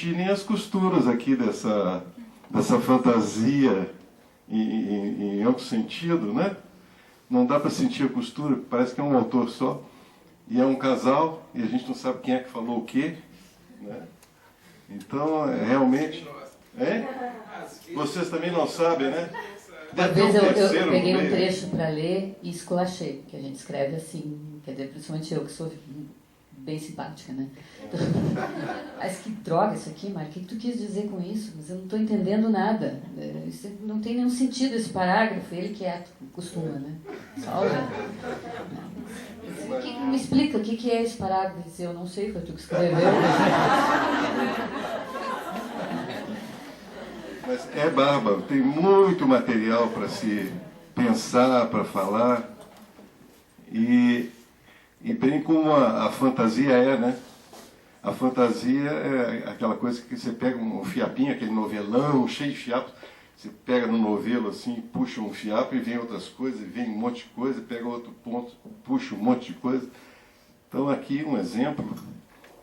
sentir nem as costuras aqui dessa fantasia em amplo sentido, né? Não dá para sentir a costura, parece que é um autor só. E é um casal, e a gente não sabe quem é que falou o quê, né? Então, realmente... É? Vocês também não sabem, né? Uma vez eu peguei um trecho para ler e esculachei, que a gente escreve assim, quer dizer, principalmente eu que sou bem simpática, né? Então, mas que droga isso aqui, Mário, o que tu quis dizer com isso? Mas eu não estou entendendo nada. Isso não tem nenhum sentido esse parágrafo, ele quieto, costuma, né? Só me explica o que é esse parágrafo? Eu não sei, foi tu que escreveu. Mas é bárbaro, tem muito material para se pensar, para falar. E bem como a fantasia é, né? A fantasia é aquela coisa que você pega um fiapinho, aquele novelão cheio de fiapos, você pega no novelo assim, puxa um fiapo e vem outras coisas, vem um monte de coisa, pega outro ponto, puxa um monte de coisa. Então aqui um exemplo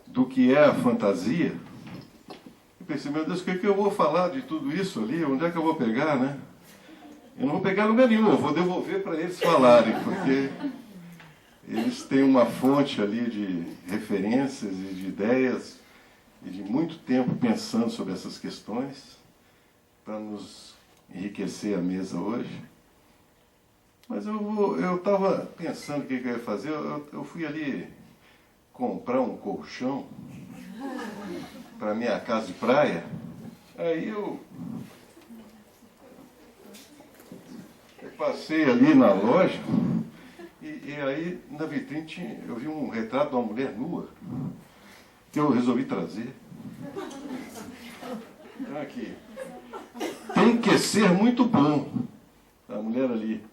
do que é a fantasia. Eu pensei, meu Deus, o que é que eu vou falar de tudo isso ali? Onde é que eu vou pegar, né? Eu não vou pegar lugar nenhum, eu vou devolver para eles falarem, porque eles têm uma fonte ali de referências e de ideias e de muito tempo pensando sobre essas questões para nos enriquecer a mesa hoje. Mas eu estava pensando o que eu ia fazer, eu fui ali comprar um colchão para minha casa de praia. Aí eu passei ali na loja e aí na vitrine eu vi um retrato de uma mulher nua que eu resolvi trazer. Então aqui, tem que ser muito bom. A mulher ali,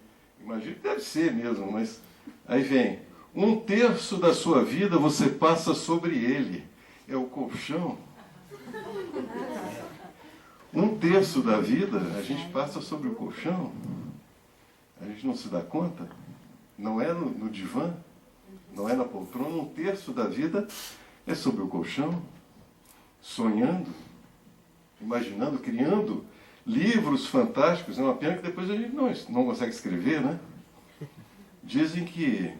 imagino que deve ser mesmo, mas aí vem: 1/3 da sua vida você passa sobre ele. É o colchão. 1/3 da vida a gente passa sobre o colchão. A gente não se dá conta. Não é no divã, não é na poltrona. 1/3 da vida é sobre o colchão, sonhando, imaginando, criando livros fantásticos. É uma pena que depois a gente não consegue escrever, né? Dizem que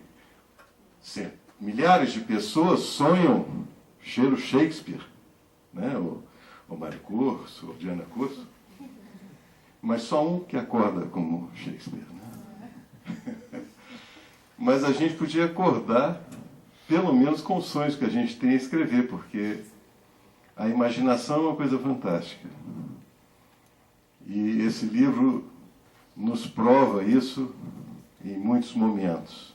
milhares de pessoas sonham cheiro Shakespeare, né? O Mário Corso, o Diana Corso, mas só um que acorda como Shakespeare, né? Mas a gente podia acordar, pelo menos com os sonhos que a gente tem a escrever, porque a imaginação é uma coisa fantástica. E esse livro nos prova isso em muitos momentos.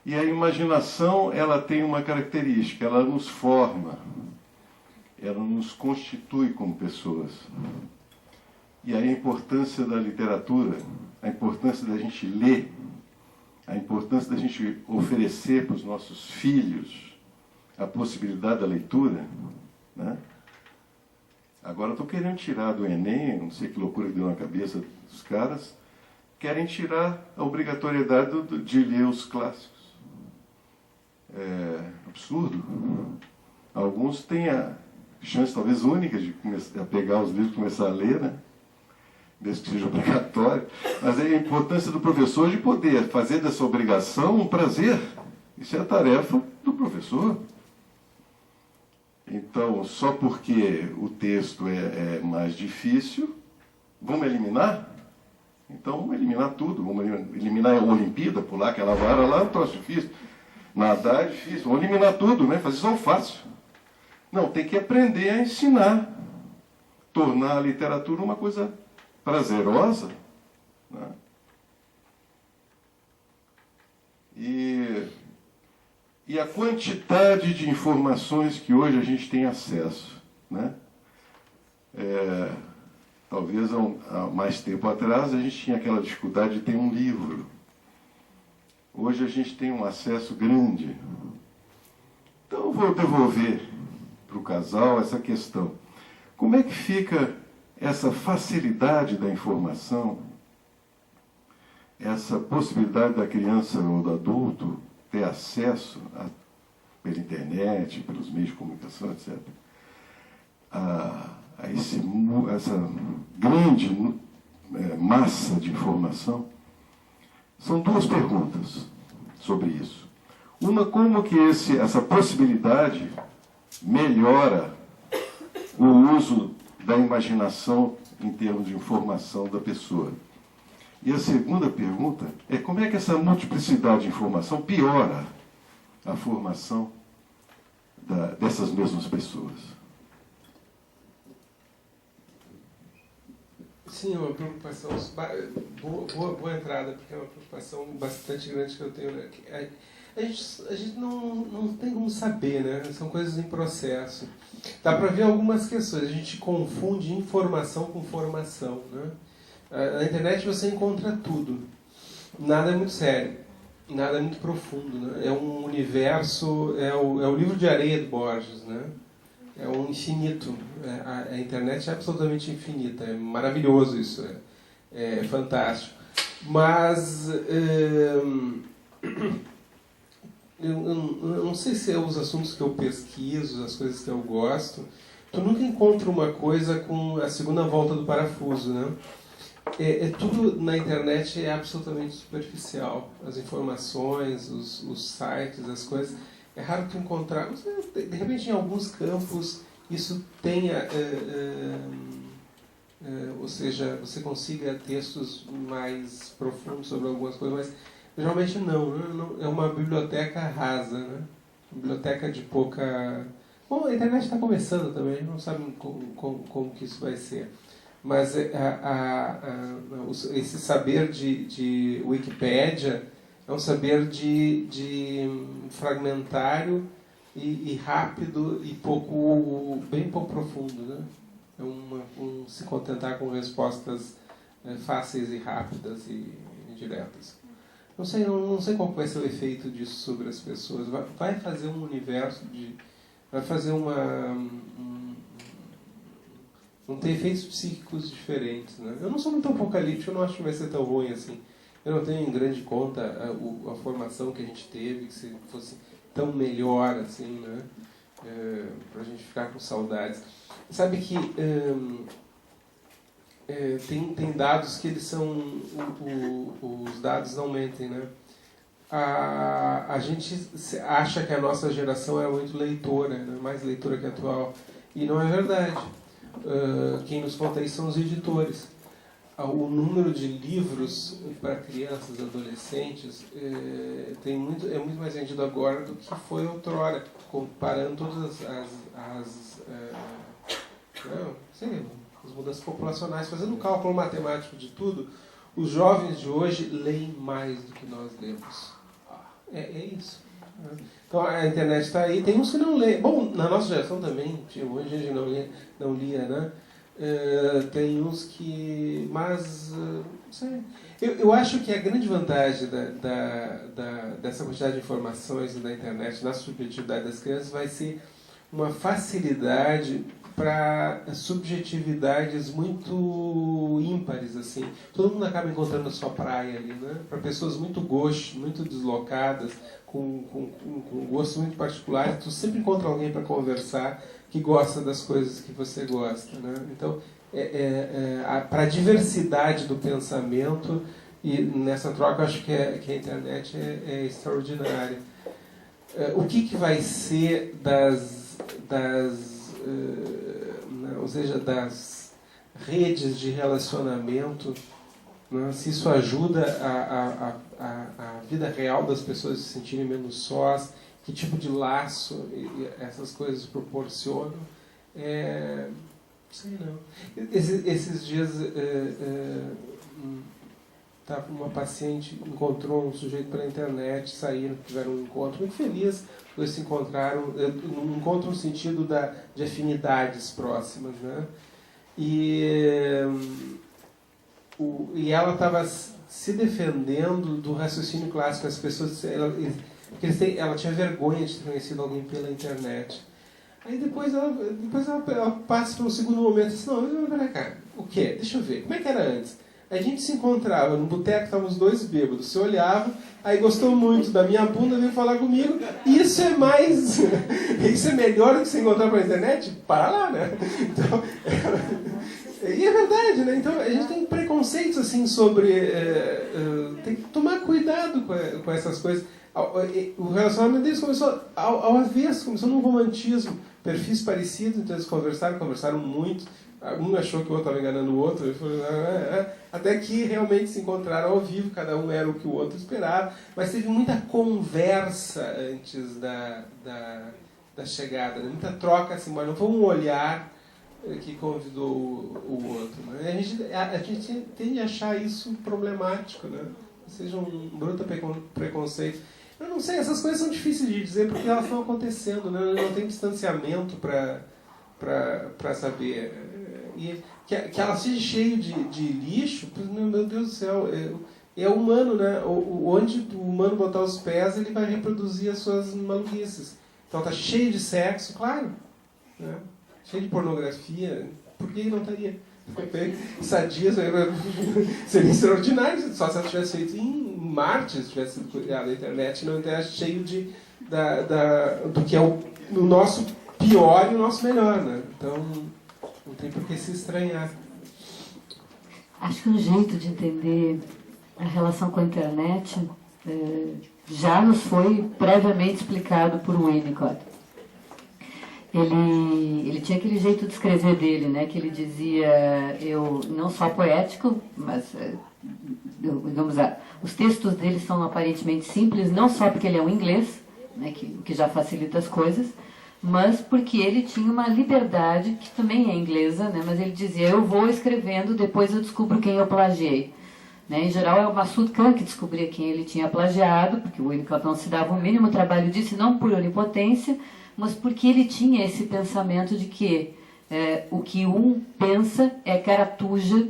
E a imaginação, ela tem uma característica, ela nos forma, ela nos constitui como pessoas. E aí a importância da literatura, a importância da gente ler, a importância da gente oferecer para os nossos filhos a possibilidade da leitura, né? Agora eu estou querendo tirar do Enem, não sei que loucura que deu na cabeça dos caras, querem tirar a obrigatoriedade de ler os clássicos. É absurdo. Alguns têm a chance, talvez única, de começar a pegar os livros e começar a ler, né? Desde que seja obrigatório. Mas é a importância do professor de poder fazer dessa obrigação um prazer. Isso é a tarefa do professor. Então, só porque o texto é mais difícil, vamos eliminar? Então, vamos eliminar tudo. Vamos eliminar a Olimpíada, pular aquela vara lá, é um troço difícil. Nadar é difícil. Vamos eliminar tudo, né? Fazer só o fácil. Não, tem que aprender a ensinar. Tornar a literatura uma coisa prazerosa, né? E a quantidade de informações que hoje a gente tem acesso, né? Talvez há mais tempo atrás a gente tinha aquela dificuldade de ter um livro. Hoje a gente tem um acesso grande. Então eu vou devolver para o casal essa questão. Como é que fica essa facilidade da informação, essa possibilidade da criança ou do adulto ter acesso pela internet, pelos meios de comunicação, etc., a essa grande massa de informação, são duas perguntas sobre isso. Uma, como que essa possibilidade melhora o uso da imaginação em termos de informação da pessoa. E a segunda pergunta é como é que essa multiplicidade de informação piora a formação dessas mesmas pessoas. Sim, é uma preocupação, boa entrada, porque é uma preocupação bastante grande que eu tenho. A gente não tem como saber, né? São coisas em processo. Dá para ver algumas questões. A gente confunde informação com formação, né? Na internet você encontra tudo. Nada é muito sério. Nada é muito profundo, né? É um universo, é o livro de areia de Borges, né? É um infinito. A internet é absolutamente infinita. É maravilhoso isso. É fantástico. Mas eu não sei se é os assuntos que eu pesquiso, as coisas que eu gosto. Tu nunca encontra uma coisa com a segunda volta do parafuso, né? Tudo na internet é absolutamente superficial. As informações, os sites, as coisas. É raro tu encontrar. De repente, em alguns campos, isso tenha... ou seja, você consiga textos mais profundos sobre algumas coisas, mas geralmente não, né? É uma biblioteca rasa, né? Uma biblioteca de pouca... Bom, a internet está começando também, não sabe como que isso vai ser. Mas esse saber de Wikipédia é um saber de fragmentário e rápido e bem pouco profundo, né? É se contentar com respostas fáceis e rápidas e diretas. Não sei qual vai ser o efeito disso sobre as pessoas. Vai fazer um universo vai fazer vão ter efeitos psíquicos diferentes, né? Eu não sou muito apocalíptico, eu não acho que vai ser tão ruim assim. Eu não tenho em grande conta a formação que a gente teve, que se fosse tão melhor assim, né? Pra gente ficar com saudades. Sabe que tem dados que eles são... os dados não mentem, né? A gente acha que a nossa geração era muito leitora, né? Mais leitora que a atual. E não é verdade. Quem nos conta isso são os editores. O número de livros para crianças e adolescentes é muito mais vendido agora do que foi outrora, comparando todas as mudanças populacionais, fazendo um cálculo matemático de tudo. Os jovens de hoje leem mais do que nós lemos. É isso. Então a internet está aí, tem uns que não leem. Bom, na nossa geração também tinha muita gente que não lia, né? Tem uns que... Mas, não sei. Eu acho que a grande vantagem dessa quantidade de informações da internet na subjetividade das crianças vai ser uma facilidade para subjetividades muito ímpares, assim. Todo mundo acaba encontrando a sua praia ali, né? Para pessoas muito gauche, muito deslocadas, com gostos muito particulares, tu sempre encontra alguém para conversar que gosta das coisas que você gosta, né? Então, para a diversidade do pensamento, e nessa troca eu acho que a internet é extraordinária. O que vai ser ou seja, das redes de relacionamento, né? Se isso ajuda a vida real das pessoas se sentirem menos sós, que tipo de laço essas coisas proporcionam, sei não. Esses dias uma paciente encontrou um sujeito pela internet, saíram, tiveram um encontro muito feliz, dois se encontraram, um encontro no sentido de afinidades próximas, né? E ela estava se defendendo do raciocínio clássico. As pessoas, ela tinha vergonha de ter conhecido alguém pela internet. Aí depois ela passa para um segundo momento e diz, não, peraí, cara, o quê? Deixa eu ver, como é que era antes? A gente se encontrava no boteco, estávamos 2 bêbados. Você olhava, aí gostou muito da minha bunda, veio falar comigo. Isso é mais... Isso é melhor do que se encontrar pela internet? Para lá, né? Então, e é verdade, né? Então a gente tem preconceitos assim sobre... tem que tomar cuidado com essas coisas. O relacionamento deles começou ao avesso, começou num romantismo. Perfis parecidos, então eles conversaram muito. Um achou que o outro estava enganando o outro, até que realmente se encontraram ao vivo, cada um era o que o outro esperava, mas teve muita conversa antes da chegada, né? Muita troca simbólica, não foi um olhar que convidou o outro. Né? A gente tende a achar isso problemático, né? Seja um bruto preconceito. Eu não sei, essas coisas são difíceis de dizer porque elas estão acontecendo, né? Não tem distanciamento para saber. E que ela seja cheia de lixo, meu Deus do céu, é humano, né? Onde o humano botar os pés, ele vai reproduzir as suas maluquices. Então está cheio de sexo, claro, né? Cheio de pornografia, por que não estaria? Sadismo seria extraordinário, só se ela tivesse feito em Marte, se tivesse sido criada a internet, não estaria cheio do que é o nosso pior e o nosso melhor, né? Então não tem por que se estranhar. Acho que um jeito de entender a relação com a internet já nos foi previamente explicado por Winnicott. Ele tinha aquele jeito de escrever dele, né? Que ele dizia, não só poético, mas digamos, os textos dele são aparentemente simples, não só porque ele é um inglês, né? Que já facilita as coisas, mas porque ele tinha uma liberdade, que também é inglesa, né? Mas ele dizia, eu vou escrevendo, depois eu descubro quem eu plagiei. Né? Em geral é o Massoud Khan que descobria quem ele tinha plagiado, porque o Winnicott não se dava o mínimo trabalho disso, não por onipotência, mas porque ele tinha esse pensamento de que o que um pensa é caratuja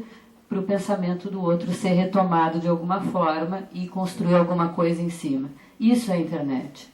para o pensamento do outro ser retomado de alguma forma e construir alguma coisa em cima. Isso é a internet.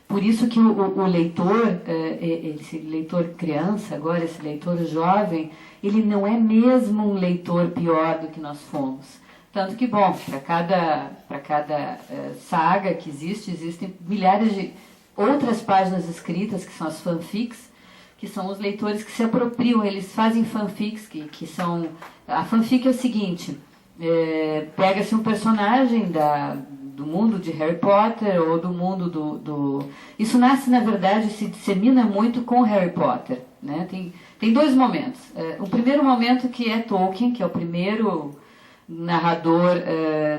Por isso que o leitor, esse leitor criança, agora esse leitor jovem, ele não é mesmo um leitor pior do que nós fomos. Tanto que, bom, para cada saga que existem milhares de outras páginas escritas, que são as fanfics, que são os leitores que se apropriam, eles fazem fanfics, que são... A fanfic é o seguinte, pega-se um personagem do mundo de Harry Potter ou do mundo do... Isso nasce, na verdade, se dissemina muito com Harry Potter. Né? Tem 2 momentos. O primeiro momento que é Tolkien, que é o primeiro narrador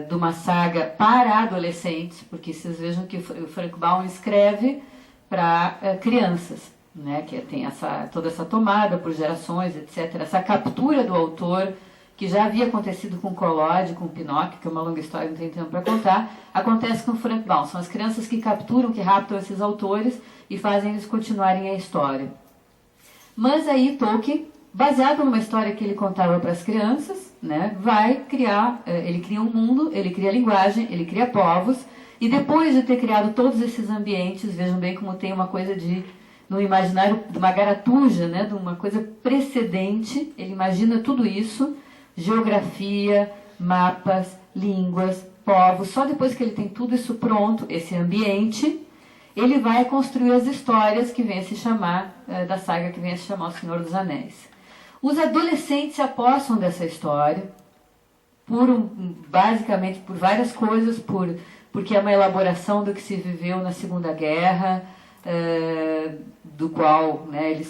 de uma saga para adolescentes, porque vocês vejam que o Frank Baum escreve para crianças, né? Que tem toda essa tomada por gerações, etc. Essa captura do autor, que já havia acontecido com Collodi, com Pinóquio, que é uma longa história, não tem tempo para contar, acontece com o Frank Baum. São as crianças que capturam, que raptam esses autores e fazem eles continuarem a história. Mas aí Tolkien, baseado numa história que ele contava para as crianças, né, vai criar, ele cria um mundo, ele cria linguagem, ele cria povos, e depois de ter criado todos esses ambientes, vejam bem como tem uma coisa no imaginário, de uma garatuja, né, de uma coisa precedente, ele imagina tudo isso, geografia, mapas, línguas, povos, só depois que ele tem tudo isso pronto, esse ambiente, ele vai construir as histórias que vem a se chamar, da saga que vem a se chamar O Senhor dos Anéis. Os adolescentes se apossam dessa história, basicamente por várias coisas, porque é uma elaboração do que se viveu na Segunda Guerra, do qual, né,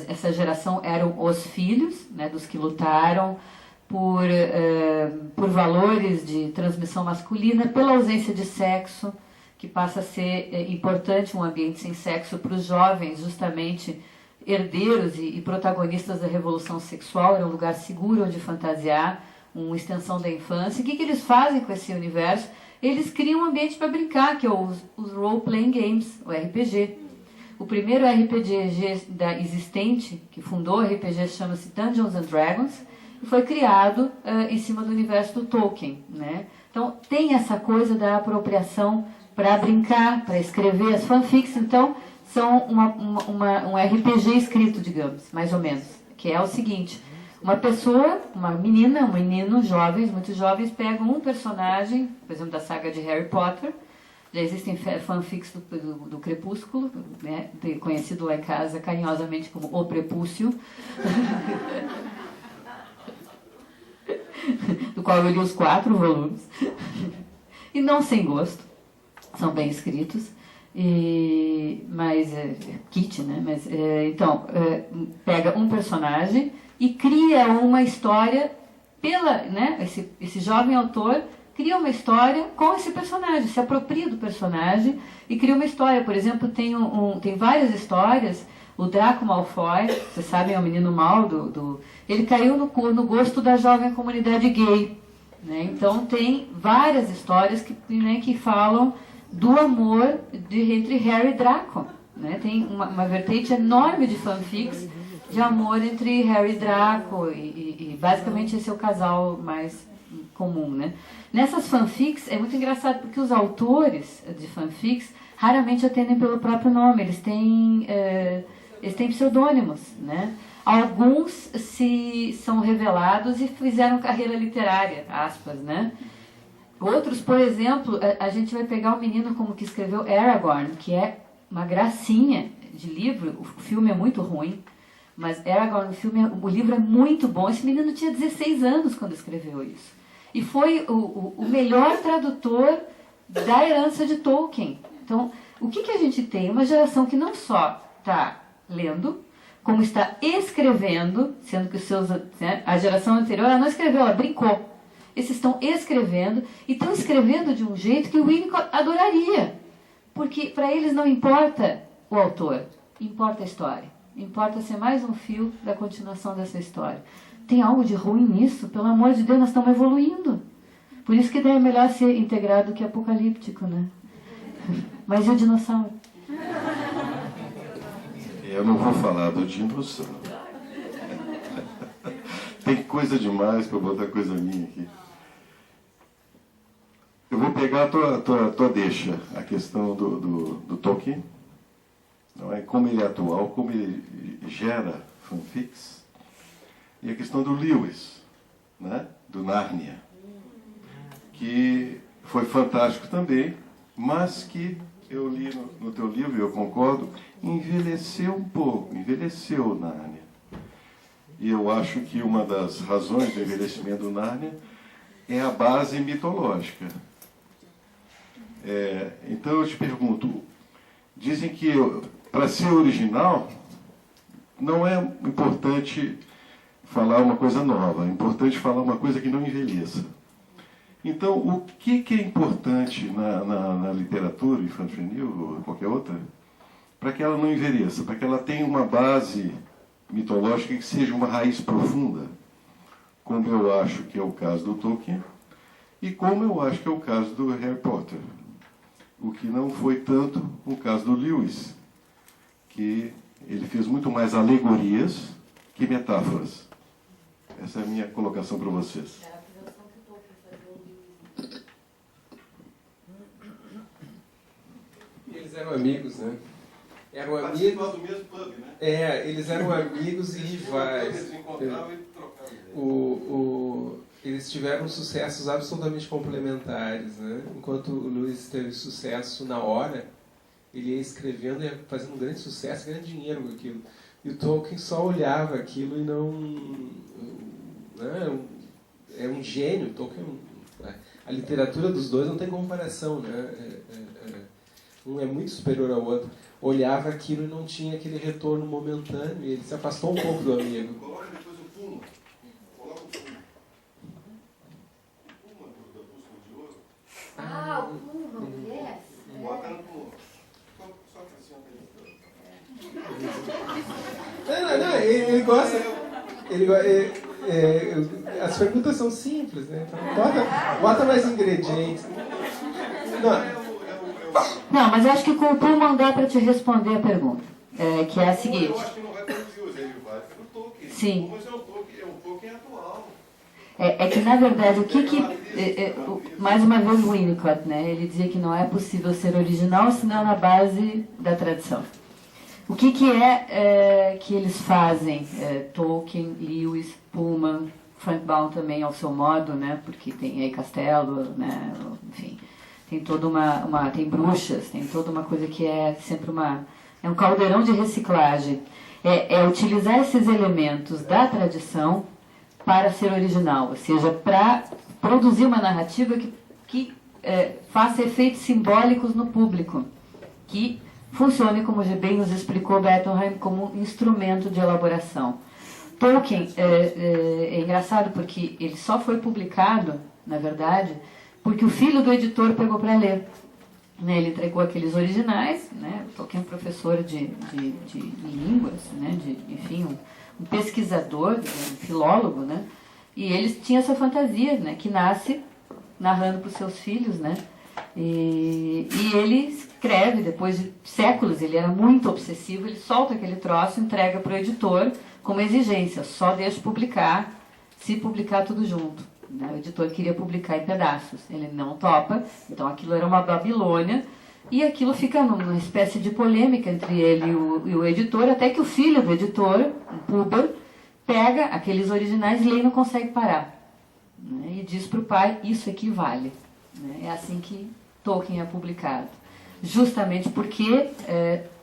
essa geração eram os filhos, né, dos que lutaram por valores de transmissão masculina, pela ausência de sexo, que passa a ser importante um ambiente sem sexo para os jovens, justamente herdeiros e protagonistas da revolução sexual, era um lugar seguro onde fantasiar, uma extensão da infância. O que eles fazem com esse universo? Eles criam um ambiente para brincar, que é os role-playing games, o RPG. O primeiro RPG existente, que fundou o RPG, chama-se Dungeons and Dragons, e foi criado em cima do universo do Tolkien. Né? Então, tem essa coisa da apropriação para brincar, para escrever as fanfics. Então, são um RPG escrito, digamos, mais ou menos, que é o seguinte: Uma pessoa, uma menina, um menino, jovens, muitos jovens, pegam um personagem, por exemplo, da saga de Harry Potter. Já existem fanfics do Crepúsculo, né, conhecido lá em casa carinhosamente como O Prepúcio, do qual eu li os 4 volumes, e não sem gosto, são bem escritos. Mas kit, né? Então, pega um personagem e cria uma história né? Esse jovem autor cria uma história com esse personagem, se apropria do personagem e cria uma história. Por exemplo, tem várias histórias. O Draco Malfoy, vocês sabem, é o menino mau ele caiu no gosto da jovem comunidade gay, né? Então tem várias histórias que falam do amor entre Harry e Draco, né? Tem uma vertente enorme de fanfics de amor entre Harry e Draco, e basicamente esse é o casal mais comum, né? Nessas fanfics é muito engraçado porque os autores de fanfics raramente atendem pelo próprio nome, eles têm pseudônimos, né? Alguns são revelados e fizeram carreira literária, aspas, né? Outros, por exemplo, a gente vai pegar um menino como que escreveu Aragorn, que é uma gracinha de livro. O filme é muito ruim, mas Aragorn, o livro é muito bom. Esse menino tinha 16 anos quando escreveu isso. E foi o melhor tradutor da herança de Tolkien. Então, o que a gente tem? Uma geração que não só está lendo, como está escrevendo, sendo que a geração anterior ela não escreveu, ela brincou. Esses estão escrevendo, e estão escrevendo de um jeito que o Winnicott adoraria. Porque para eles não importa o autor, importa a história. Importa ser mais um fio da continuação dessa história. Tem algo de ruim nisso? Pelo amor de Deus, nós estamos evoluindo. Por isso que é melhor ser integrado que apocalíptico, né? Mas e o dinossauro? Eu não vou falar do dinossauro. Tem coisa demais para botar coisa minha aqui. Eu vou pegar a tua deixa, a questão do Tolkien, não é? Como ele é atual, como ele gera fanfics, e a questão do Lewis, né? Do Nárnia, que foi fantástico também, mas que eu li no teu livro, e eu concordo, envelheceu um pouco, envelheceu o Nárnia. E eu acho que uma das razões do envelhecimento do Nárnia é a base mitológica. Então eu te pergunto, dizem que para ser original não é importante falar uma coisa nova, é importante falar uma coisa que não envelheça. Então, o que é importante na literatura infantil ou qualquer outra, para que ela não envelheça, para que ela tenha uma base mitológica que seja uma raiz profunda, como eu acho que é o caso do Tolkien e como eu acho que é o caso do Harry Potter. O que não foi tanto o caso do Lewis, que ele fez muito mais alegorias que metáforas. Essa é a minha colocação para vocês. Eles eram amigos, né? Eram amigos do mesmo pub, né? Eles eram amigos e rivais. Eles encontravam e trocavam ideias. Eles tiveram sucessos absolutamente complementares, né? Enquanto o Lewis teve sucesso na hora, ele ia escrevendo e ia fazendo um grande sucesso, ganhando dinheiro com aquilo. E o Tolkien só olhava aquilo e não... É um gênio. Tolkien, a literatura dos dois não tem comparação, né? Um é muito superior ao outro. Olhava aquilo e não tinha aquele retorno momentâneo, e ele se afastou um pouco do amigo. Coloca depois o Puma. Coloca o Puma. O Puma da Bússola de Ouro. O Puma, yes. Bota no Puma. Só que assim, Não, ele gosta. As perguntas são simples, né? Então, bota mais ingredientes. Não, mas eu acho que com o Pullman dá para te responder a pergunta, que é a seguinte. eu acho que não vai para o Lewis, ele vai para o Tolkien. Sim. Mas é um Tolkien atual. É que, na verdade, mais uma vez o Winnicott, né? Ele dizia que não é possível ser original senão na base da tradição. O que é que eles fazem? Tolkien, Lewis, Pullman, Frank Baum também ao seu modo, né? Porque tem aí Castelo, né? Enfim, tem toda tem bruxas, tem toda uma coisa que é sempre é um caldeirão de reciclagem. É utilizar esses elementos da tradição para ser original, ou seja, para produzir uma narrativa que faça efeitos simbólicos no público, que funcione, como bem nos explicou Bettelheim, como um instrumento de elaboração. Tolkien é engraçado porque ele só foi publicado, na verdade, porque o filho do editor pegou para ler. Né, ele entregou aqueles originais, né, Tolkien é um professor de línguas, né, enfim, um pesquisador, um filólogo, né, e eles tinham essa fantasia, né, que nasce narrando para os seus filhos, né, e ele escreve, depois de séculos, ele era muito obsessivo, ele solta aquele troço, entrega para o editor como exigência, só deixa publicar, se publicar tudo junto. O editor queria publicar em pedaços, ele não topa, então aquilo era uma Babilônia, e aquilo fica numa espécie de polêmica entre ele e o editor, até que o filho do editor, o Puber, pega aqueles originais e lê e não consegue parar. Né, e diz para o pai, isso equivale. Né, é assim que Tolkien é publicado. Justamente porque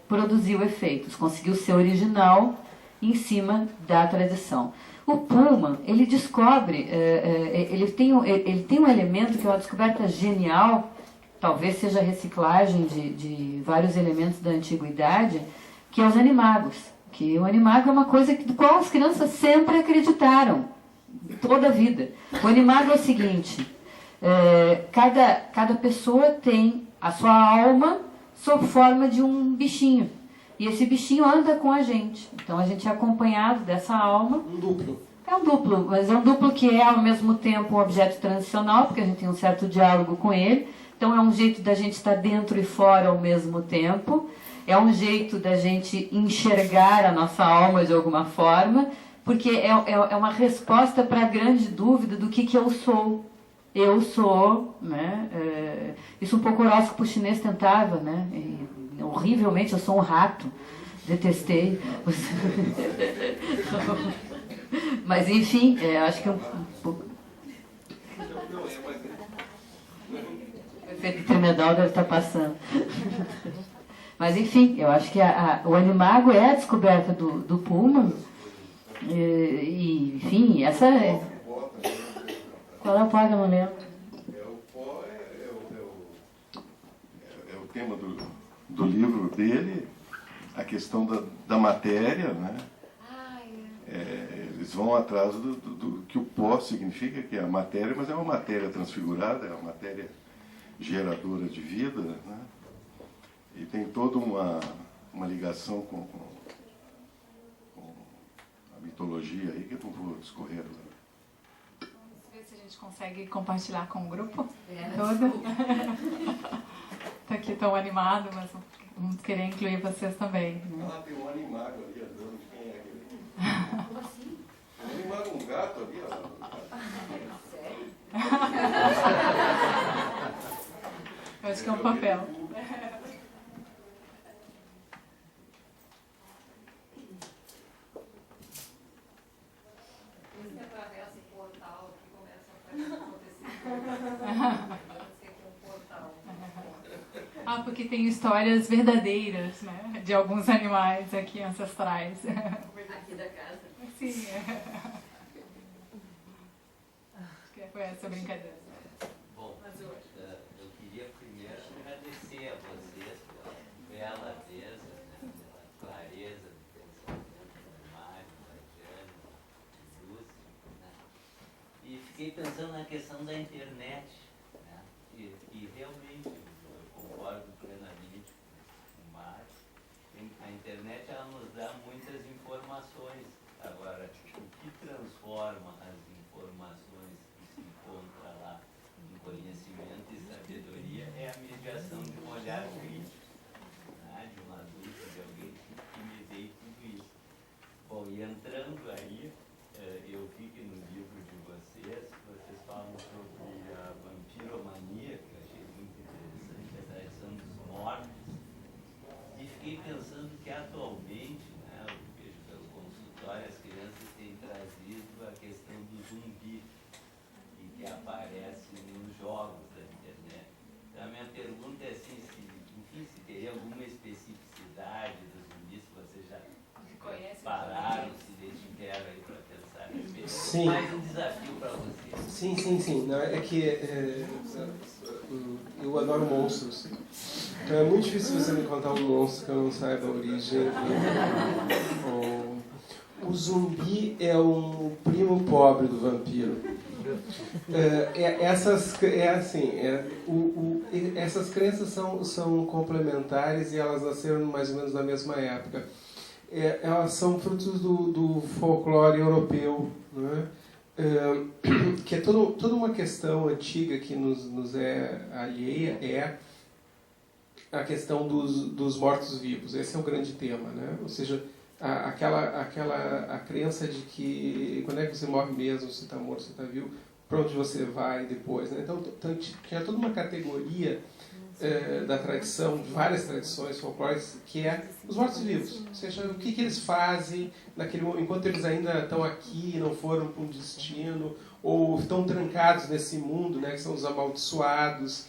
produziu efeitos, conseguiu ser original em cima da tradição. O Pullman, ele descobre, ele tem um elemento que é uma descoberta genial, talvez seja a reciclagem de vários elementos da antiguidade, que é os animagos. Que o animago é uma coisa do qual as crianças sempre acreditaram, toda a vida. O animago é o seguinte, cada pessoa tem a sua alma sob forma de um bichinho. E esse bichinho anda com a gente. Então a gente é acompanhado dessa alma. Um duplo. É um duplo, mas é um duplo que é ao mesmo tempo um objeto transicional, porque a gente tem um certo diálogo com ele. Então é um jeito da gente estar dentro e fora ao mesmo tempo. É um jeito da gente enxergar a nossa alma de alguma forma, porque é uma resposta para a grande dúvida do que eu sou. Eu sou, né? Isso um pouco o horóscopo chinês tentava, né? Horrivelmente, eu sou um rato, detestei. Mas enfim, acho que um pouco. O efeito Trinedal deve estar passando. Mas enfim, eu acho que o animago é a descoberta do Pullman. E enfim, essa é. Qual é o pó que eu não lembro? O pó é o tema do livro dele, a questão da matéria, né? Eles vão atrás do que o pó significa, que é a matéria, mas é uma matéria transfigurada, é uma matéria geradora de vida, né? E tem toda uma ligação com a mitologia aí, que eu não vou discorrer agora. Vamos ver se a gente consegue compartilhar com o grupo todo. Tá aqui tão animado, mas vamos querer incluir vocês também. Né? Ah, tem um animago ali andando. Quem é aquele? Como assim? Um animago, um gato ali, ó. Sério? Eu acho que é um papel. Esse atravessa o portal que começa a acontecer. Ah, porque tem histórias verdadeiras, né? De alguns animais aqui ancestrais. Aqui da casa. Sim. Acho que foi essa brincadeira. Bom, eu queria primeiro agradecer a vocês pela bela mesa, né, pela clareza do pensamento do Mário, da Jane, do Lúcio, né? E fiquei pensando na questão da internet, né? E realmente eu concordo plenamente com o Mário. A internet ela nos dá muitas informações. Agora, o que transforma as informações que se encontra lá em conhecimento e sabedoria é a mediação de um olhar crítico, né? De um adulto, de alguém que me dê tudo isso. Bom, e entrando aí, eu vi que no livro de vocês falam sobre a vampiromania, que eu achei muito interessante, a tradição dos mortos, e fiquei pensando que atualmente Sim. mais um desafio para você. Sim. Não, é que eu adoro monstros. Então é muito difícil você me contar um monstro que eu não saiba a origem. O zumbi é um primo pobre do vampiro. Essas crenças são complementares e elas nasceram mais ou menos na mesma época. Elas são frutos do folclore europeu, né? Que é toda uma questão antiga que nos é alheia, é a questão dos mortos-vivos. Esse é o grande tema, né? Ou seja, a crença de que quando é que você morre mesmo, se está morto, se está vivo, para onde você vai depois, né? Então tinha toda uma categoria da tradição, de várias tradições folclóricas, que é os mortos-vivos. Ou seja, o que eles fazem enquanto eles ainda estão aqui, não foram para um destino, ou estão trancados nesse mundo, né, que são os amaldiçoados.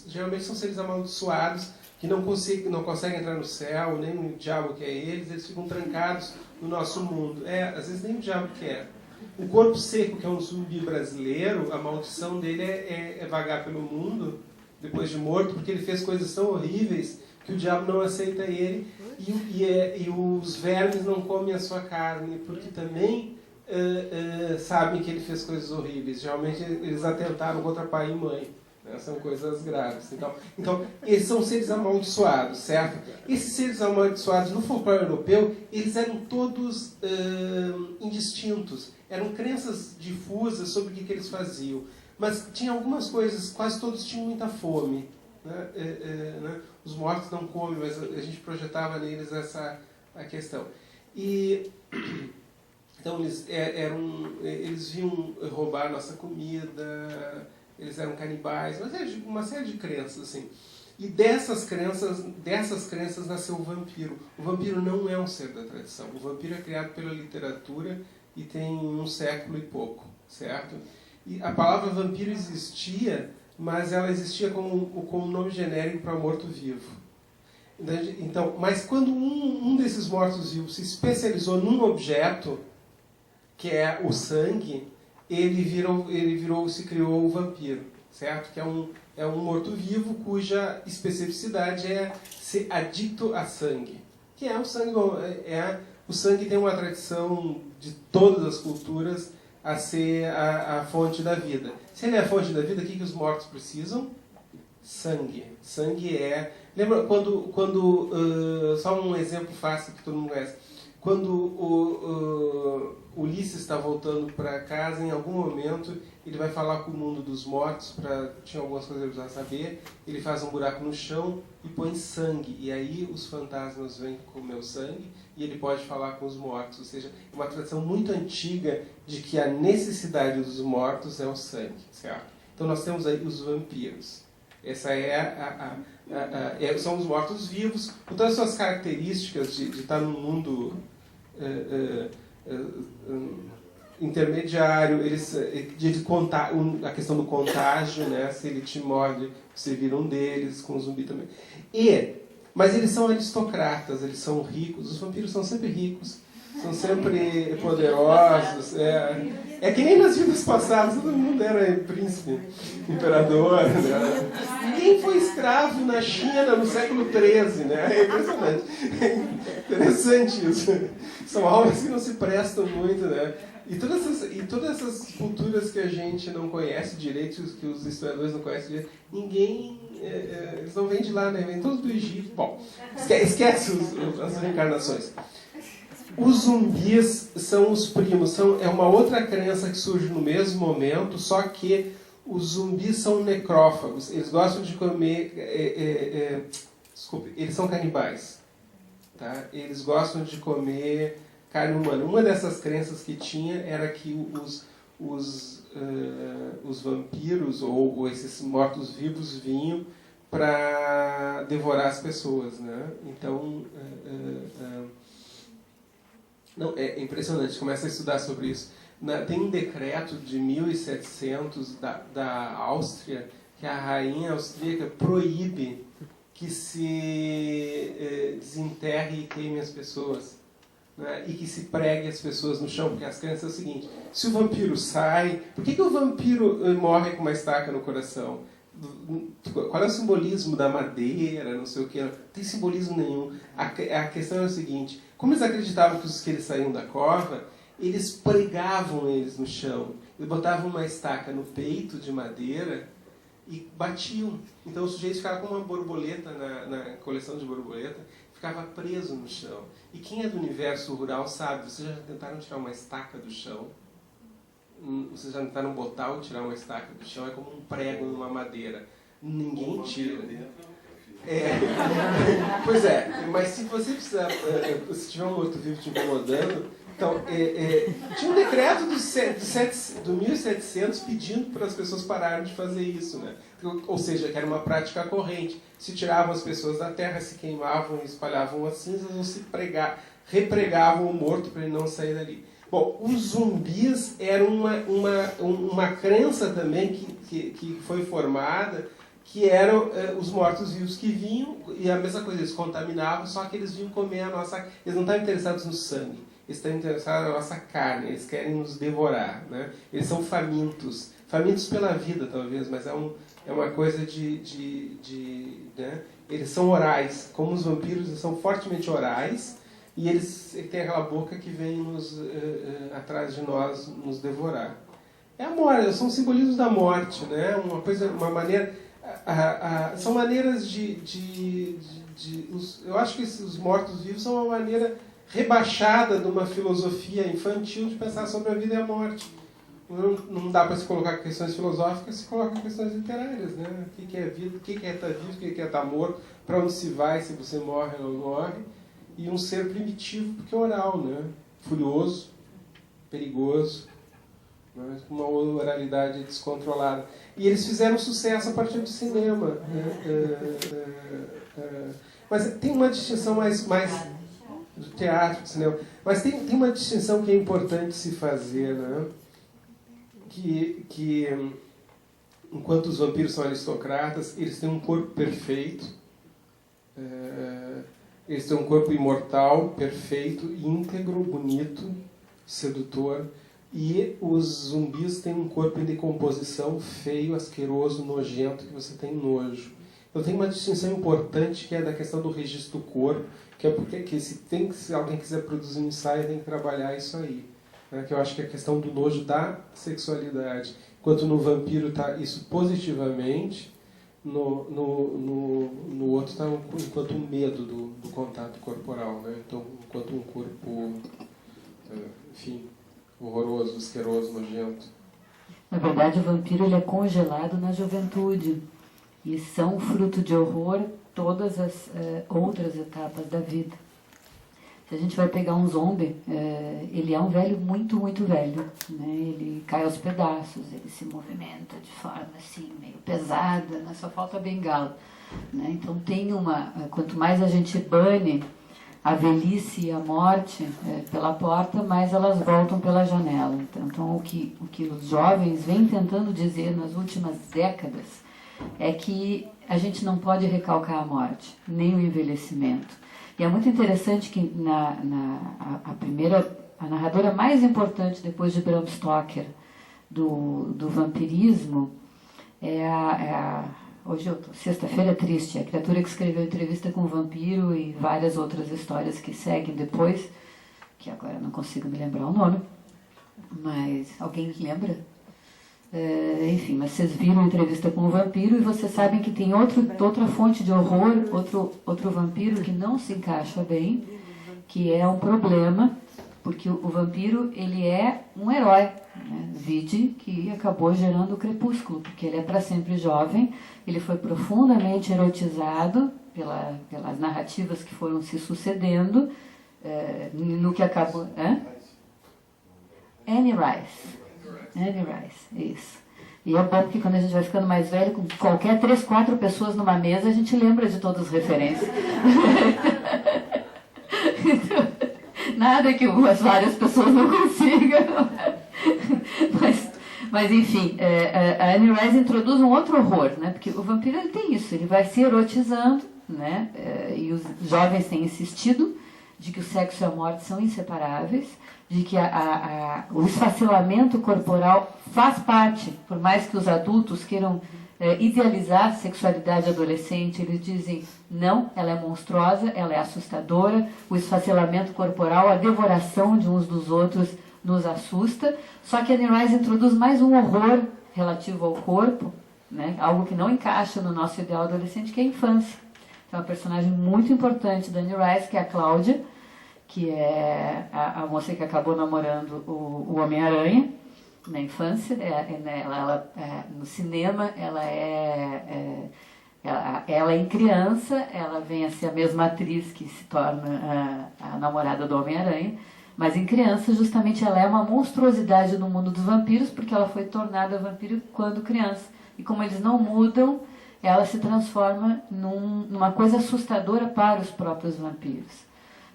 Geralmente são seres amaldiçoados que não conseguem entrar no céu, nem o diabo quer eles ficam trancados no nosso mundo. Às vezes nem o diabo quer. O corpo seco, que é um zumbi brasileiro, a maldição dele é vagar pelo mundo depois de morto, porque ele fez coisas tão horríveis que o diabo não aceita ele e os vermes não comem a sua carne, porque também sabem que ele fez coisas horríveis. Geralmente eles atentaram contra pai e mãe. Né? São coisas graves. Então, eles são seres amaldiçoados, certo? Esses seres amaldiçoados, no folclore europeu, eles eram todos indistintos. Eram crenças difusas sobre o que eles faziam. Mas tinha algumas coisas, quase todos tinham muita fome. Né? Os mortos não comem, mas a gente projetava neles a questão. Então, eles vinham roubar nossa comida, eles eram canibais, mas uma série de crenças, assim. E dessas crenças nasceu o vampiro. O vampiro não é um ser da tradição. O vampiro é criado pela literatura e tem 1 século e pouco, certo? E a palavra vampiro existia, mas ela existia como nome genérico para morto-vivo. Então, mas quando um desses mortos-vivos se especializou num objeto, que é o sangue, se criou o vampiro, certo? Que é um morto-vivo cuja especificidade é ser adicto a sangue. Que é o sangue? O sangue tem uma tradição de todas as culturas a ser a fonte da vida. Se ele é a fonte da vida, o que os mortos precisam? Sangue. Sangue é... Lembra quando só um exemplo fácil que todo mundo conhece. Quando Ulisses está voltando para casa, em algum momento ele vai falar com o mundo dos mortos, tinha algumas coisas que ele precisava saber, ele faz um buraco no chão e põe sangue, e aí os fantasmas vêm comer o sangue e ele pode falar com os mortos. Ou seja, é uma tradição muito antiga de que a necessidade dos mortos é o sangue, certo? Então nós temos aí os vampiros. Essa são os mortos-vivos, com todas as suas características de estar num mundo intermediário, a questão do contágio, né? Se ele te morde, você vira um deles, com o zumbi também. Mas eles são aristocratas, eles são ricos, os vampiros são sempre ricos, são sempre poderosos. É que nem nas vidas passadas, todo mundo era príncipe, imperador. Né? Ninguém foi escravo na China no século XIII, né? É impressionante. É interessante isso. São almas que não se prestam muito, né? E todas essas culturas que a gente não conhece direito, que os historiadores não conhecem direito, eles não vêm de lá, né? Vêm todos do Egito. Bom, esquece as reencarnações. Os zumbis são os primos, é uma outra crença que surge no mesmo momento, só que os zumbis são necrófagos, eles gostam de comer, eles são canibais, tá? Eles gostam de comer carne humana. Uma dessas crenças que tinha era que os vampiros ou esses mortos-vivos vinham para devorar as pessoas, né? Então... Não, é impressionante, começa a estudar sobre isso. Tem um decreto de 1700 da Áustria, que a rainha austríaca proíbe que se desenterre e queime as pessoas. né, e que se pregue as pessoas no chão, porque as crenças é o seguinte: se o vampiro sai, por que o vampiro morre com uma estaca no coração? Qual é o simbolismo da madeira, não sei o que? Não tem simbolismo nenhum. A questão é o seguinte: como eles acreditavam que os que eles saíam da cova, eles pregavam eles no chão. Eles botavam uma estaca no peito de madeira e batiam. Então o sujeito ficava com uma borboleta na coleção de borboleta, ficava preso no chão. E quem é do universo rural sabe, vocês já tentaram tirar uma estaca do chão? Vocês já tentaram botar ou tirar uma estaca do chão? É como um prego numa madeira. Ninguém tira. Pois é, mas se você precisar, se tiver um morto-vivo te incomodando, então, tinha um decreto do 1700 pedindo para as pessoas pararem de fazer isso, né? Ou seja, que era uma prática corrente. Se tiravam as pessoas da terra, se queimavam e espalhavam as cinzas, ou se repregavam o morto para ele não sair dali. Bom, os zumbis eram uma crença também que foi formada, que eram os mortos-vivos que vinham, e a mesma coisa, eles contaminavam, só que eles vinham comer a nossa... Eles não estavam interessados no sangue, eles estão interessados na nossa carne, eles querem nos devorar, né? Eles são famintos pela vida, talvez, mas é uma coisa né? Eles são orais, como os vampiros, eles são fortemente orais, e eles têm aquela boca que vem atrás de nós nos devorar. É a morte, são simbolismos da morte, né? Uma maneira... são maneiras eu acho que os mortos-vivos são uma maneira rebaixada de uma filosofia infantil de pensar sobre a vida e a morte. Não dá para se colocar questões filosóficas, se coloca questões literárias, né? O que é vida, o que é estar vivo, o que é estar morto, para onde se vai, se você morre ou não morre. E um ser primitivo, porque é oral, né? Furioso, perigoso, né? Com uma oralidade descontrolada. E eles fizeram sucesso a partir do cinema. Mas tem uma distinção mais do teatro, do cinema. Mas tem uma distinção que é importante se fazer, né? Que enquanto os vampiros são aristocratas, eles têm um corpo perfeito, eles têm um corpo imortal, perfeito, íntegro, bonito, sedutor, e os zumbis têm um corpo em decomposição, feio, asqueroso, nojento, que você tem nojo. Então tem uma distinção importante que é da questão do registro do corpo, que é porque se alguém quiser produzir um ensaio, tem que trabalhar isso aí. Que eu acho que é a questão do nojo da sexualidade. Enquanto no vampiro está isso positivamente, no outro está enquanto um medo do contato corporal, né? Então, enquanto um corpo, enfim, horroroso, asqueroso, nojento. Na verdade, o vampiro ele é congelado na juventude e são fruto de horror todas as outras etapas da vida. Se a gente vai pegar um zombie, ele é um velho muito, muito velho, né? Ele cai aos pedaços, ele se movimenta de forma assim, meio pesada, né? Só falta a bengala, né? Então tem quanto mais a gente bane a velhice e a morte pela porta, mais elas voltam pela janela. Então o que os jovens vêm tentando dizer nas últimas décadas é que a gente não pode recalcar a morte, nem o envelhecimento. E é muito interessante que a narradora mais importante depois de Bram Stoker do vampirismo hoje Sexta-feira Triste, a criatura que escreveu Entrevista com o Vampiro e várias outras histórias que seguem depois, que agora não consigo me lembrar o nome, mas alguém lembra? Enfim, mas vocês viram a Entrevista com o Vampiro e vocês sabem que tem outra fonte de horror, outro vampiro que não se encaixa bem, que é um problema, porque o vampiro ele é um herói, né? Vide que acabou gerando o Crepúsculo, porque ele é para sempre jovem, ele foi profundamente erotizado pelas narrativas que foram se sucedendo, no que acabou... Anne Rice, isso. E é bom porque quando a gente vai ficando mais velho, com qualquer 3, 4 pessoas numa mesa, a gente lembra de todas as referências. Então, nada que umas várias pessoas não consigam. Mas enfim, a Anne Rice introduz um outro horror, né? Porque o vampiro ele tem isso, ele vai se erotizando, né? E os jovens têm insistido de que o sexo e a morte são inseparáveis, de que o esfacelamento corporal faz parte, por mais que os adultos queiram idealizar a sexualidade adolescente, eles dizem, não, ela é monstruosa, ela é assustadora, o esfacelamento corporal, a devoração de uns dos outros nos assusta, só que a Anne Rice introduz mais um horror relativo ao corpo, né, algo que não encaixa no nosso ideal adolescente, que é a infância. Então, uma personagem muito importante da Anne Rice, que é a Cláudia, que é a moça que acabou namorando o Homem-Aranha na infância. No cinema, ela em criança, ela vem a ser a mesma atriz que se torna a namorada do Homem-Aranha, mas em criança, justamente, ela é uma monstruosidade no mundo dos vampiros, porque ela foi tornada vampiro quando criança. E como eles não mudam, ela se transforma numa coisa assustadora para os próprios vampiros.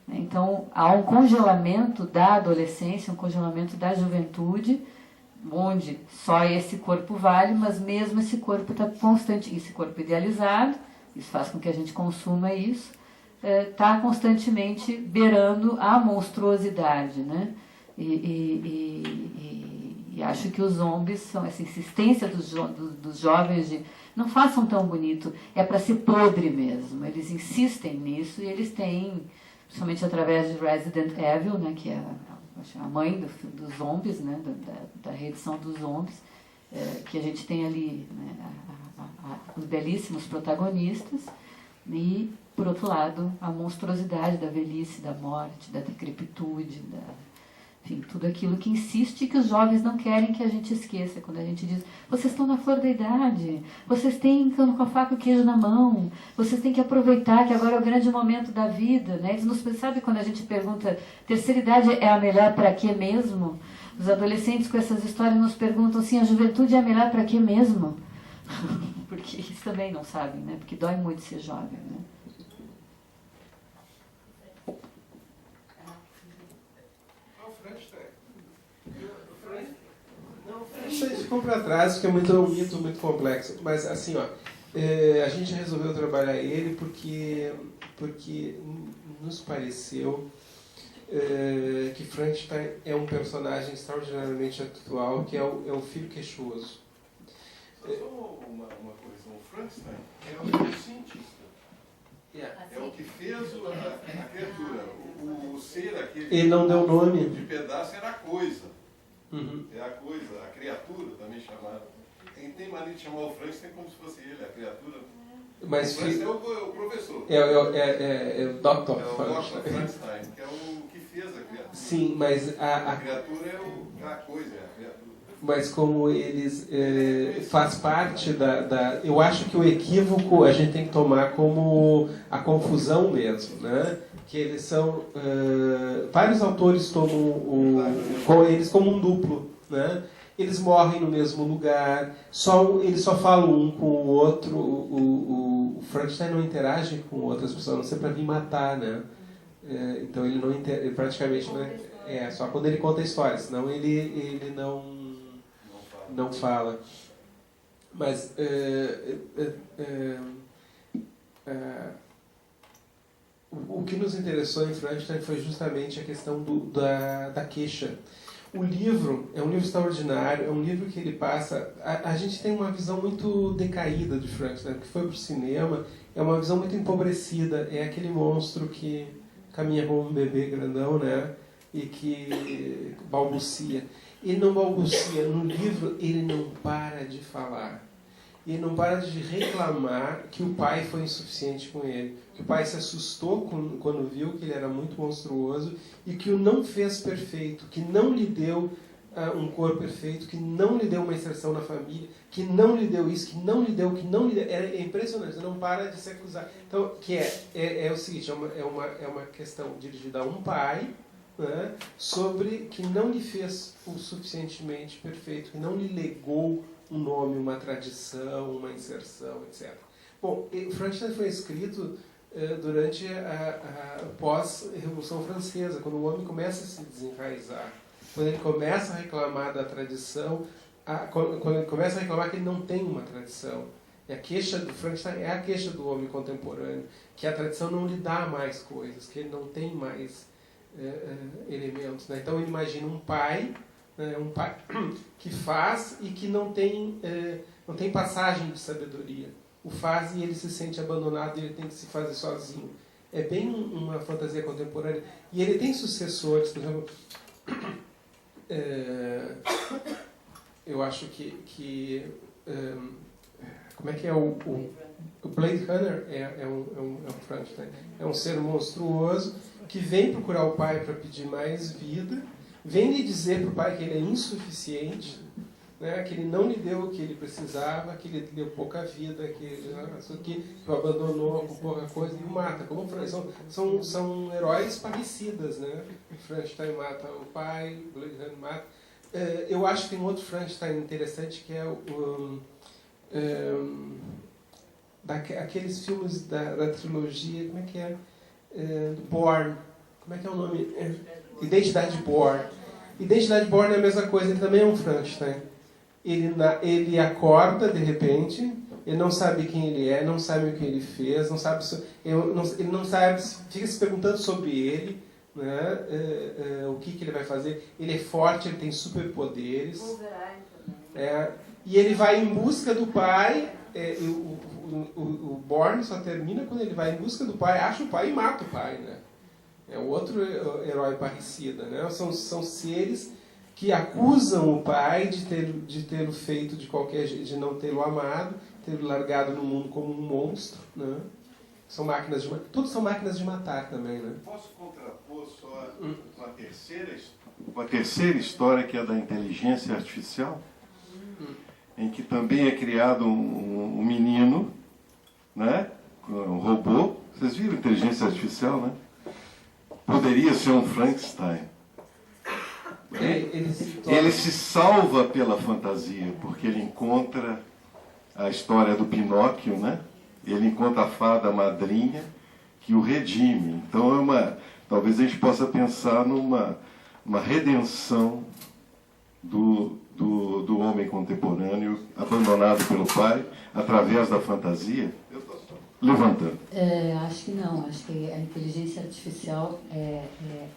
Então, há um congelamento da adolescência, um congelamento da juventude, onde só esse corpo vale, mas mesmo esse corpo está constante, esse corpo idealizado, isso faz com que a gente consuma isso, está constantemente beirando a monstruosidade, né? E acho que os zombies são essa insistência dos jovens de não façam tão bonito, é para ser podre mesmo. Eles insistem nisso e eles têm, principalmente através de Resident Evil, né, que é a mãe dos zombies, né, da reedição dos zombies, que a gente tem ali, né, os belíssimos protagonistas e, por outro lado, a monstruosidade da velhice, da morte, da decrepitude, enfim, tudo aquilo que insiste que os jovens não querem que a gente esqueça. Quando a gente diz, vocês estão na flor da idade, vocês têm com a faca e o queijo na mão, vocês têm que aproveitar que agora é o grande momento da vida, né? Eles nos sabe quando a gente pergunta, terceira idade é a melhor para quê mesmo? Os adolescentes com essas histórias nos perguntam assim, a juventude é a melhor para quê mesmo? Porque eles também não sabem, né? Porque dói muito ser jovem, né? Ficou para trás, porque é um mito muito complexo. Mas, assim, ó, a gente resolveu trabalhar ele porque nos pareceu que Frankenstein é um personagem extraordinariamente atual, que é o filho queixoso. Só uma correção. O Frankenstein é o cientista. É o que fez a criatura. O ser aquele... Ele não deu nome. De pedaço era a coisa. Uhum. É a coisa, a criatura também chamada. Tem mania de chamar o Frankenstein como se fosse ele, a criatura. Mas o Frankenstein é o professor. É o Dr. Frankenstein, que é o que fez a criatura. Sim, mas a criatura é a coisa, é a criatura. Mas como eles faz parte eu acho que o equívoco a gente tem que tomar como a confusão mesmo, né? Que eles são vários autores tomam eles como um duplo, né? Eles morrem no mesmo lugar, eles só falam um com o outro. O Frankenstein não interage com outras pessoas, a não ser para vir matar, né? Então ele não ele praticamente só quando ele conta a história, senão ele não fala. Mas o que nos interessou em Frankenstein foi justamente a questão da queixa. O livro é um livro extraordinário, é um livro que ele passa... A gente tem uma visão muito decaída de Frankenstein, que foi para o cinema, é uma visão muito empobrecida, é aquele monstro que caminha como um bebê grandão, né? E que balbucia. Ele não balbucia, no livro ele não para de falar. Ele não para de reclamar que o pai foi insuficiente com ele, que o pai se assustou quando viu que ele era muito monstruoso e que o não fez perfeito, que não lhe deu um corpo perfeito, que não lhe deu uma inserção na família, que não lhe deu isso, que não lhe deu. É impressionante, não para de se acusar. Então, que é o seguinte, é uma questão dirigida a um pai, né, sobre que não lhe fez o suficientemente perfeito, que não lhe legou um nome, uma tradição, uma inserção, etc. Bom, Frankenstein foi escrito durante a pós-Revolução Francesa, quando o homem começa a se desenraizar, quando ele começa a reclamar da tradição, quando ele começa a reclamar que ele não tem uma tradição, E a queixa do Frankenstein é a queixa do homem contemporâneo, que a tradição não lhe dá mais coisas, que ele não tem mais elementos. Né? Então ele imagina um pai que faz e que não tem passagem de sabedoria. O faz e ele se sente abandonado e ele tem que se fazer sozinho. É bem uma fantasia contemporânea. E ele tem sucessores, por exemplo... eu acho que como é que é o Blade Runner é um Frankenstein. É um ser monstruoso que vem procurar o pai para pedir mais vida, vem lhe dizer para o pai que ele é insuficiente, né, que ele não lhe deu o que ele precisava, que ele deu pouca vida, que o abandonou com pouca coisa e o mata. Como são heróis parecidas, né? O Frankenstein mata o pai, o Blade Runner mata. Eu acho que tem um outro Frankenstein interessante que é aqueles filmes da trilogia, como é que é? Bourne. Como é que é o nome? Identidade Bourne. Identidade Bourne é a mesma coisa, ele também é um Frankenstein. Ele acorda de repente, ele não sabe quem ele é, não sabe o que ele fez, ele não sabe, fica se perguntando sobre ele, né? O que ele vai fazer. Ele é forte, ele tem superpoderes. E ele vai em busca do pai. O Bourne só termina quando ele vai em busca do pai, acha o pai e mata o pai, né? É outro herói parricida, né? São seres que acusam o pai de tê-lo feito de qualquer jeito, de não tê-lo amado, tê-lo largado no mundo como um monstro, né? São máquinas de tudo são máquinas de matar também, né? Posso contrapor só uma terceira história, que é a da inteligência artificial, em que também é criado um menino, né? Um robô. Vocês viram inteligência artificial, né? Poderia ser um Frankenstein. Ele se salva pela fantasia, porque ele encontra a história do Pinóquio, né? Ele encontra a fada madrinha que o redime. Então talvez a gente possa pensar numa redenção do homem contemporâneo abandonado pelo pai através da fantasia. Eu estou só levantando. Acho que não. Acho que a inteligência artificial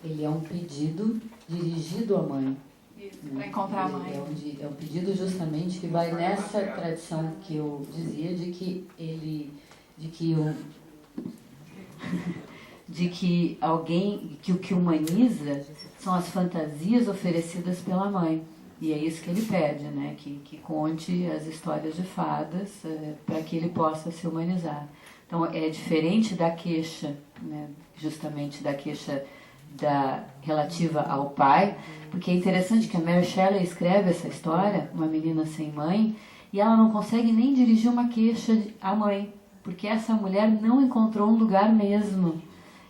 ele é um pedido dirigido à mãe. Para encontrar a mãe. É um pedido justamente que vai nessa tradição que eu dizia de que alguém que o que humaniza são as fantasias oferecidas pela mãe. E é isso que ele pede, né? Que conte as histórias de fadas para que ele possa se humanizar. Então é diferente da queixa, né? Justamente da queixa relativa ao pai, porque é interessante que a Mary Shelley escreve essa história, uma menina sem mãe, e ela não consegue nem dirigir uma queixa à mãe, porque essa mulher não encontrou um lugar mesmo.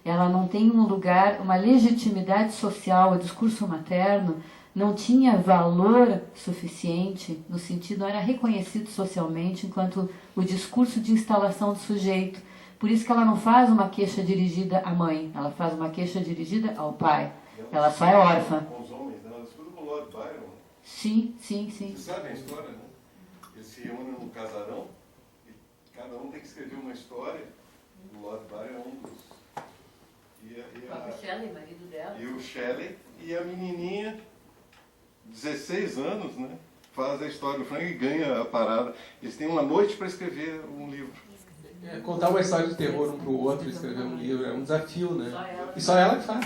Ela não tem um lugar, uma legitimidade social, o discurso materno não tinha valor suficiente, no sentido, não era reconhecido socialmente enquanto o discurso de instalação do sujeito. Por isso que ela não faz uma queixa dirigida à mãe, ela faz uma queixa dirigida ao pai. Ela só é órfã. Com os homens, né? Ela estuda com o Lord Byron. Sim. Vocês sabem a história, né? Eles se reúnem num casarão e cada um tem que escrever uma história. O Lord Byron é um dos... O Shelley, marido dela. E o Shelley e a menininha, 16 anos, né? Faz a história do Frank e ganha a parada. Eles têm uma noite para escrever um livro. Contar uma história de terror um para o outro, escrever um livro, é um desafio, né? E só ela que faz.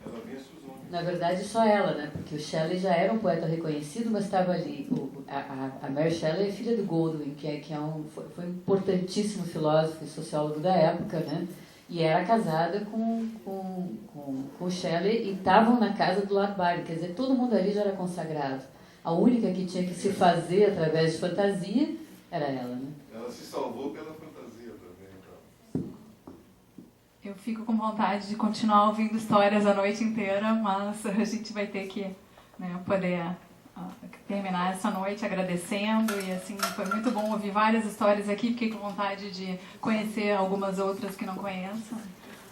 Ela vence os homens. Na verdade, só ela, né? Porque o Shelley já era um poeta reconhecido, mas estava ali. A Mary Shelley é filha do Goldwyn, foi um importantíssimo filósofo e sociólogo da época, né? E era casada com o Shelley e estavam na casa do Lord Byron. Quer dizer, todo mundo ali já era consagrado. A única que tinha que se fazer através de fantasia era ela, né? Ela se salvou pela fantasia também, então. Eu fico com vontade de continuar ouvindo histórias a noite inteira, mas a gente vai ter que, né, poder terminar essa noite agradecendo. E assim, foi muito bom ouvir várias histórias aqui. Fiquei com vontade de conhecer algumas outras que não conheço.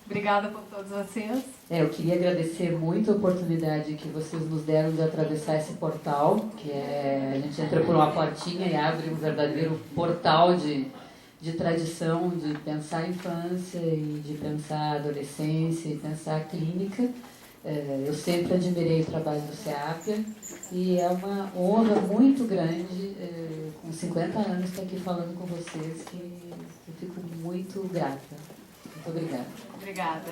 Obrigada por todos vocês. Eu queria agradecer muito a oportunidade que vocês nos deram de atravessar esse portal, que a gente entra por uma portinha e abre um verdadeiro portal de tradição, de pensar a infância e de pensar a adolescência e pensar a clínica. Eu sempre admirei o trabalho do CEAPIA e é uma honra muito grande, com 50 anos, estar aqui falando com vocês, que eu fico muito grata. Muito obrigada. Obrigada.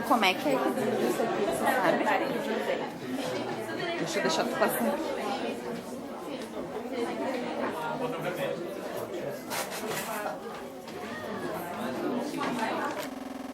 Como é que é isso aqui, você sabe? Deixa eu deixar tu passar.